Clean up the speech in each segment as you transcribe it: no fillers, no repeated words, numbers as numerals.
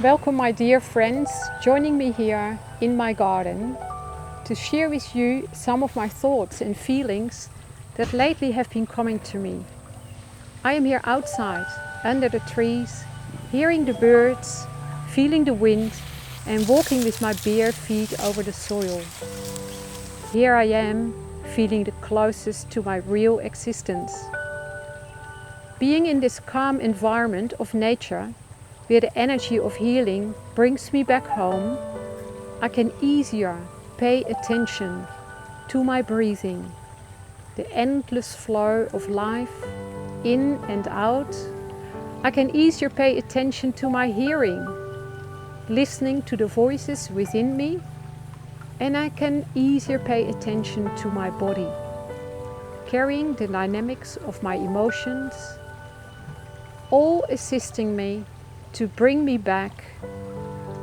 Welcome, my dear friends, joining me here in my garden to share with you some of my thoughts and feelings that lately have been coming to me. I am here outside, under the trees, hearing the birds, feeling the wind and walking with my bare feet over the soil. Here I am, feeling the closest to my real existence. Being in this calm environment of nature, where the energy of healing brings me back home, I can easier pay attention to my breathing, the endless flow of life in and out. I can easier pay attention to my hearing, listening to the voices within me, and I can easier pay attention to my body, carrying the dynamics of my emotions, all assisting me to bring me back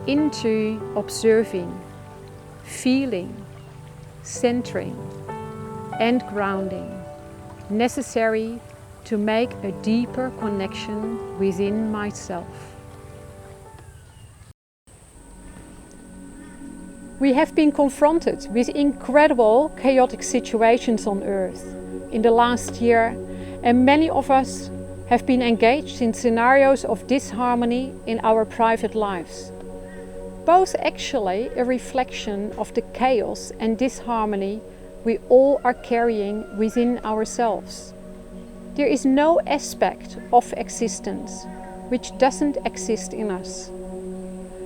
into observing, feeling, centering and grounding, necessary to make a deeper connection within myself. We have been confronted with incredible chaotic situations on Earth in the last year, and many of us have been engaged in scenarios of disharmony in our private lives. Both actually a reflection of the chaos and disharmony we all are carrying within ourselves. There is no aspect of existence which doesn't exist in us.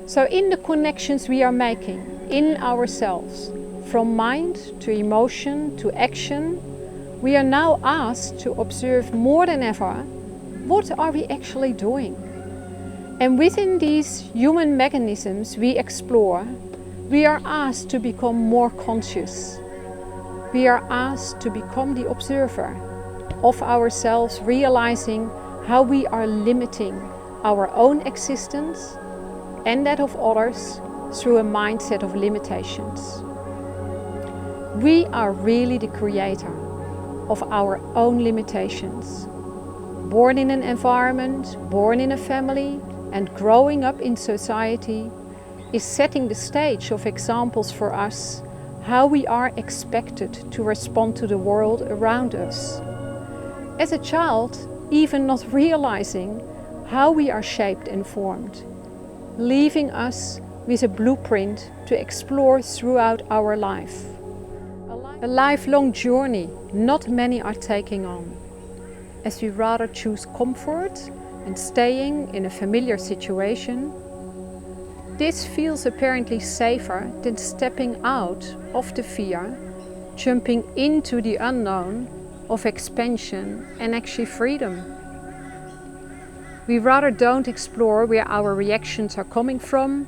So in the connections we are making in ourselves, from mind to emotion to action, we are now asked to observe more than ever, what are we actually doing? And within these human mechanisms we explore, we are asked to become more conscious. We are asked to become the observer of ourselves, realizing how we are limiting our own existence and that of others through a mindset of limitations. We are really the creator of our own limitations. Born in an environment, born in a family, and growing up in society is setting the stage of examples for us how we are expected to respond to the world around us. As a child, even not realizing how we are shaped and formed, leaving us with a blueprint to explore throughout our life. A lifelong journey not many are taking on, as we rather choose comfort and staying in a familiar situation. This feels apparently safer than stepping out of the fear, jumping into the unknown of expansion and actually freedom. We rather don't explore where our reactions are coming from,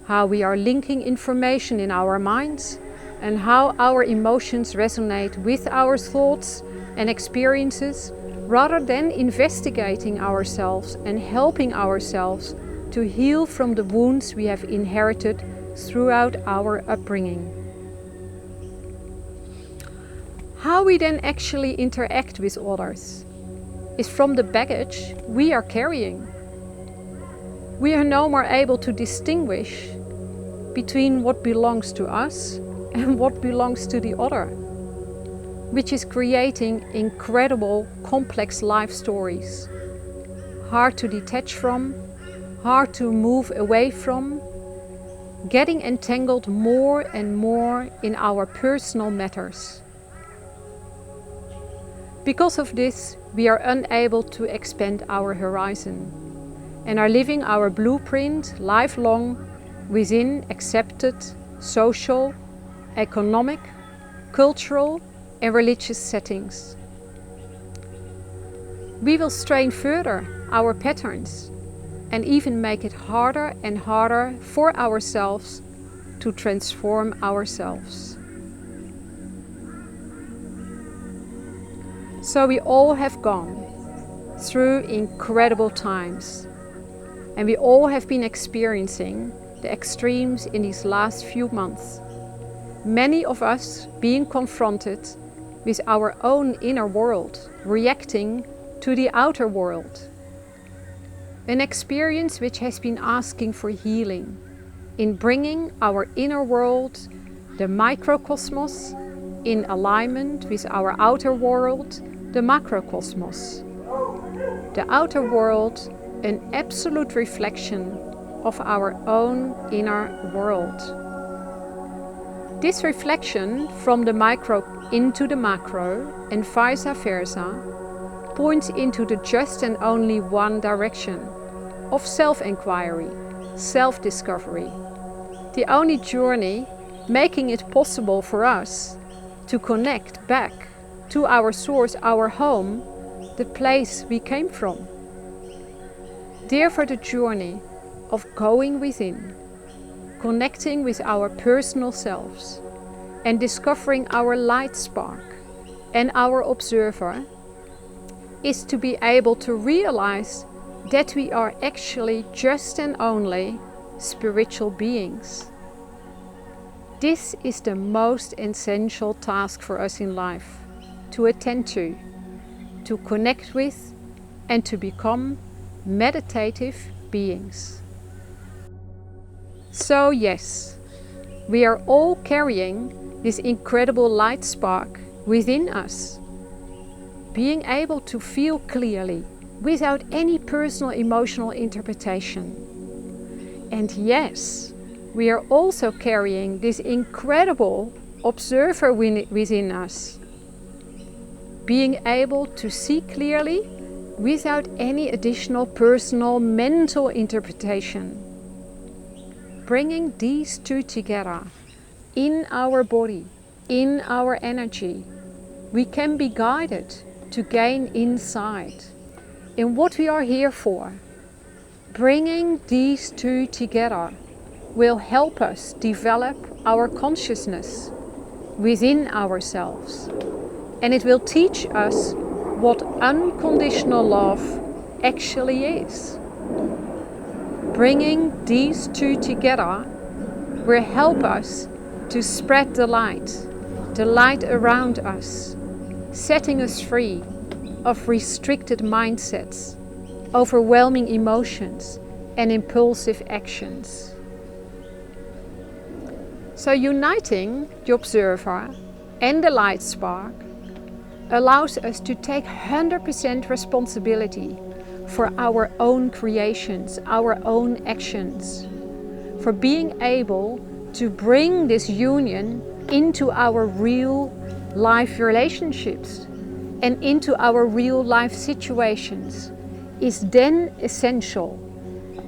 how we are linking information in our minds, and how our emotions resonate with our thoughts and experiences, rather than investigating ourselves and helping ourselves to heal from the wounds we have inherited throughout our upbringing. How we then actually interact with others is from the baggage we are carrying. We are no more able to distinguish between what belongs to us and what belongs to the other, which is creating incredible, complex life stories. Hard to detach from, hard to move away from, getting entangled more and more in our personal matters. Because of this, we are unable to expand our horizon and are living our blueprint lifelong within accepted social, economic, cultural, and religious settings. We will strain further our patterns and even make it harder and harder for ourselves to transform ourselves. So we all have gone through incredible times, and we all have been experiencing the extremes in these last few months. Many of us being confronted with our own inner world, reacting to the outer world. An experience which has been asking for healing in bringing our inner world, the microcosmos, in alignment with our outer world, the macrocosmos. The outer world, an absolute reflection of our own inner world. This reflection from the micro into the macro and vice versa points into the just and only one direction of self-inquiry, self-discovery. The only journey making it possible for us to connect back to our source, our home, the place we came from. Therefore, the journey of going within, connecting with our personal selves and discovering our light spark and our observer is to be able to realize that we are actually just and only spiritual beings. This is the most essential task for us in life, to attend to connect with and to become meditative beings. So yes, we are all carrying this incredible light spark within us. Being able to feel clearly without any personal emotional interpretation. And yes, we are also carrying this incredible observer within us. Being able to see clearly without any additional personal mental interpretation. Bringing these two together in our body, in our energy, we can be guided to gain insight in what we are here for. Bringing these two together will help us develop our consciousness within ourselves. And it will teach us what unconditional love actually is. Bringing these two together will help us to spread the light around us, setting us free of restricted mindsets, overwhelming emotions and impulsive actions. So uniting the observer and the light spark allows us to take 100% responsibility for our own creations, our own actions, for being able to bring this union into our real life relationships and into our real life situations is then essential.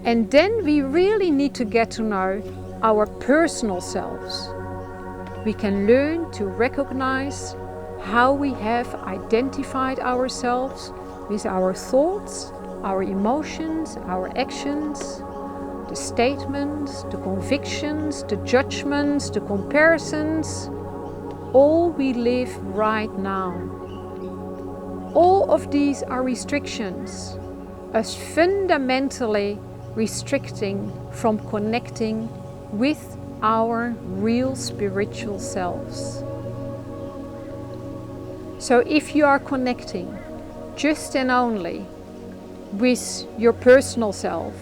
And then we really need to get to know our personal selves. We can learn to recognize how we have identified ourselves with our thoughts, our emotions, our actions, the statements, the convictions, the judgments, the comparisons, all we live right now. All of these are restrictions, us fundamentally restricting from connecting with our real spiritual selves. So if you are connecting just and only with your personal self,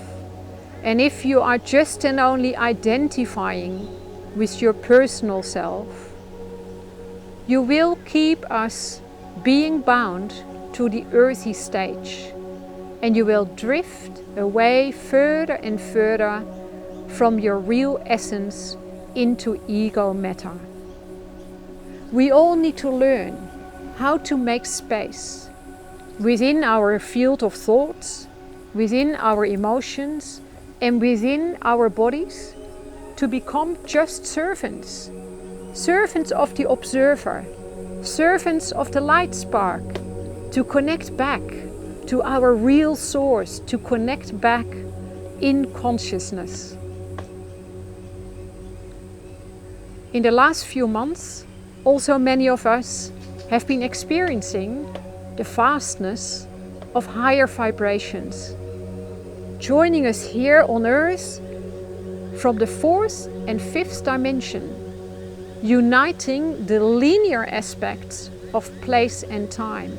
and if you are just and only identifying with your personal self, you will keep us being bound to the earthy stage, and you will drift away further and further from your real essence into ego matter. We all need to learn how to make space within our field of thoughts, within our emotions, and within our bodies to become just servants. Servants of the observer, servants of the light spark, to connect back to our real source, to connect back in consciousness. In the last few months, also many of us have been experiencing the vastness of higher vibrations, joining us here on Earth from the 4th and 5th dimension, uniting the linear aspects of place and time.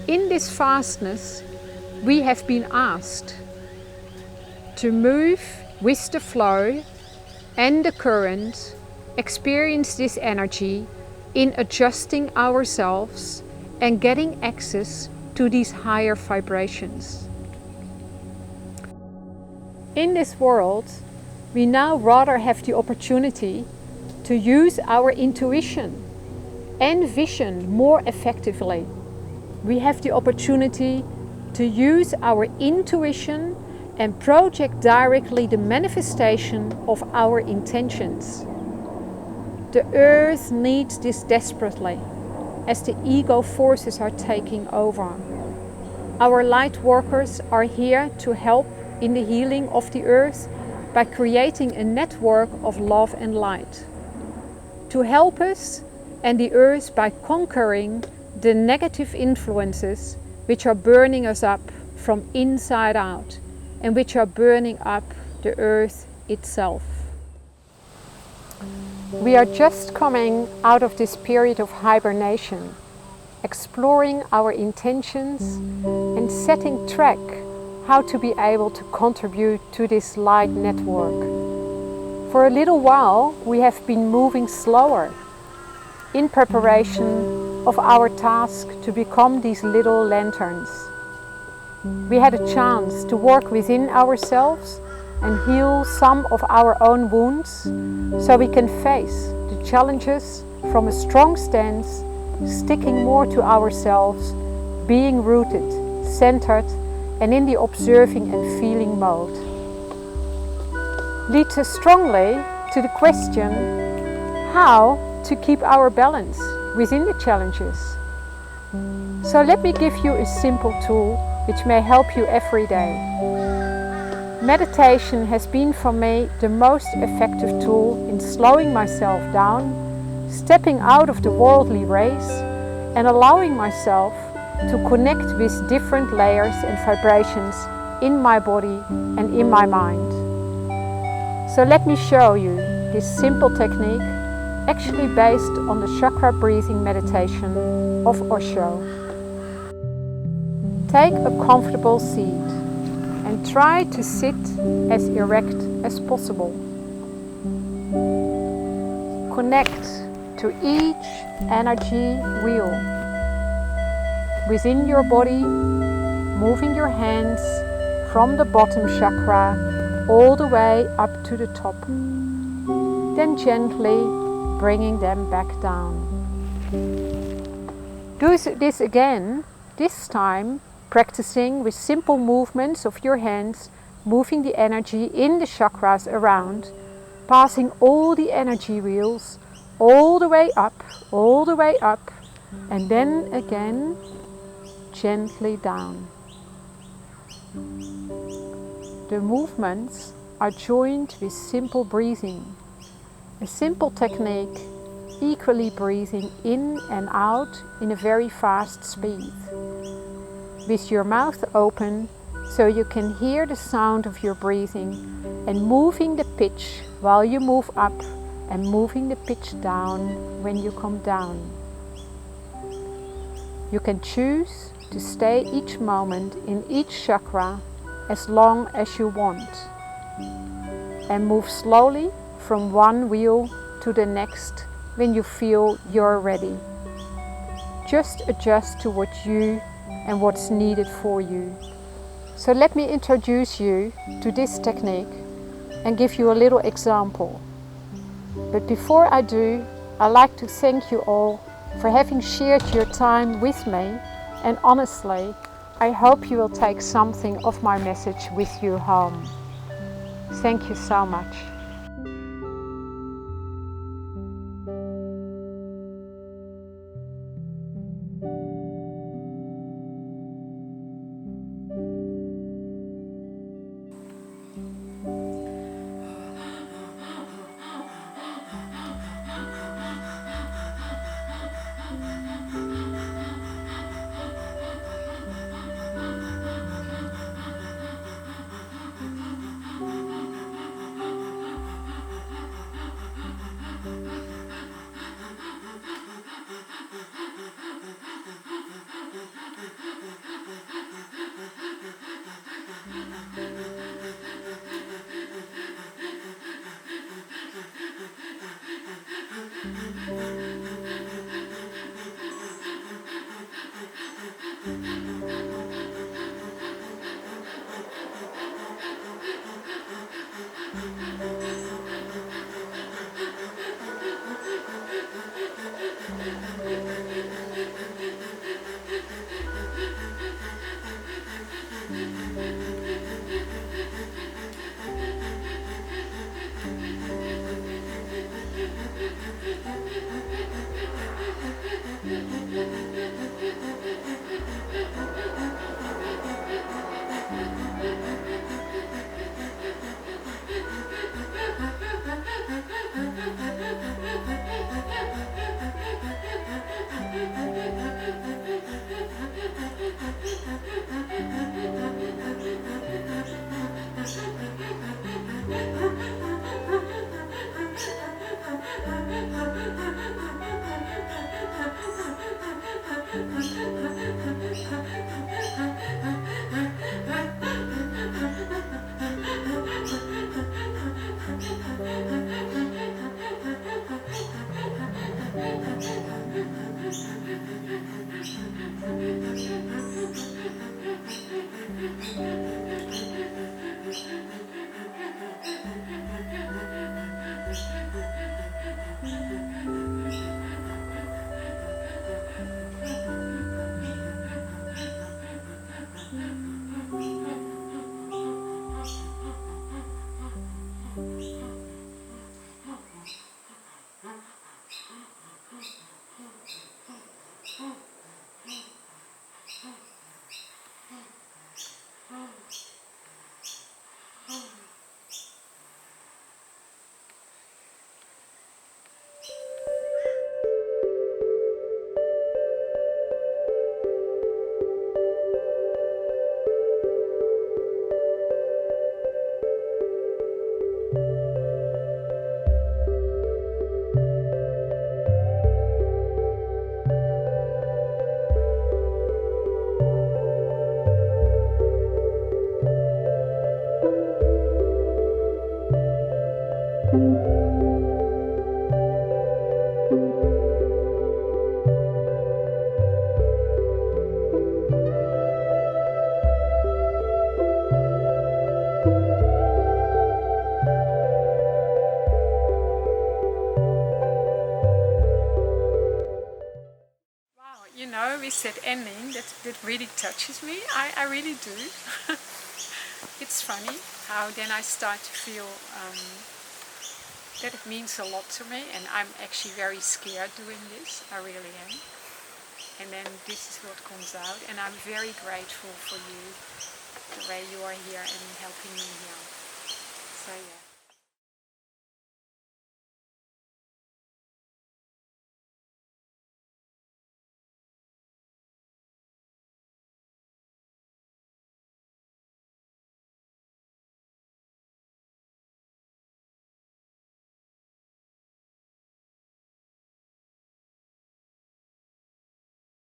In this vastness, we have been asked to move with the flow and the current, experience this energy in adjusting ourselves and getting access to these higher vibrations. In this world, we now rather have the opportunity to use our intuition and vision more effectively. We have the opportunity to use our intuition and project directly the manifestation of our intentions. The earth needs this desperately, as the ego forces are taking over. Our light workers are here to help in the healing of the earth by creating a network of love and light. To help us and the earth by conquering the negative influences which are burning us up from inside out and which are burning up the earth itself. We are just coming out of this period of hibernation, exploring our intentions and setting track how to be able to contribute to this light network. For a little while we have been moving slower in preparation of our task to become these little lanterns. We had a chance to work within ourselves and heal some of our own wounds so we can face the challenges from a strong stance, sticking more to ourselves, being rooted, centered, and in the observing and feeling mode. Leads us strongly to the question how to keep our balance within the challenges. So let me give you a simple tool which may help you every day. Meditation has been for me the most effective tool in slowing myself down, stepping out of the worldly race, and allowing myself to connect with different layers and vibrations in my body and in my mind. So let me show you this simple technique, actually based on the chakra breathing meditation of Osho. Take a comfortable seat and try to sit as erect as possible. Connect to each energy wheel within your body, moving your hands from the bottom chakra all the way up to the top, then gently bringing them back down. Do this again, this time practicing with simple movements of your hands, moving the energy in the chakras around, passing all the energy wheels all the way up, and then again gently down. The movements are joined with simple breathing, a simple technique, equally breathing in and out in a very fast speed, with your mouth open so you can hear the sound of your breathing, and moving the pitch while you move up and moving the pitch down when you come down. You can choose to stay each moment in each chakra as long as you want, and move slowly from one wheel to the next when you feel you're ready. Just adjust to what you and what's needed for you. So let me introduce you to this technique and give you a little example. But before I do, I'd like to thank you all for having shared your time with me, and honestly, I hope you will take something of my message with you home. Thank you so much. sad ending, that really touches me. I really do. It's funny how then I start to feel that it means a lot to me, and I'm actually very scared doing this. I really am. And then this is what comes out, and I'm very grateful for you, the way you are here and helping me here. So yeah.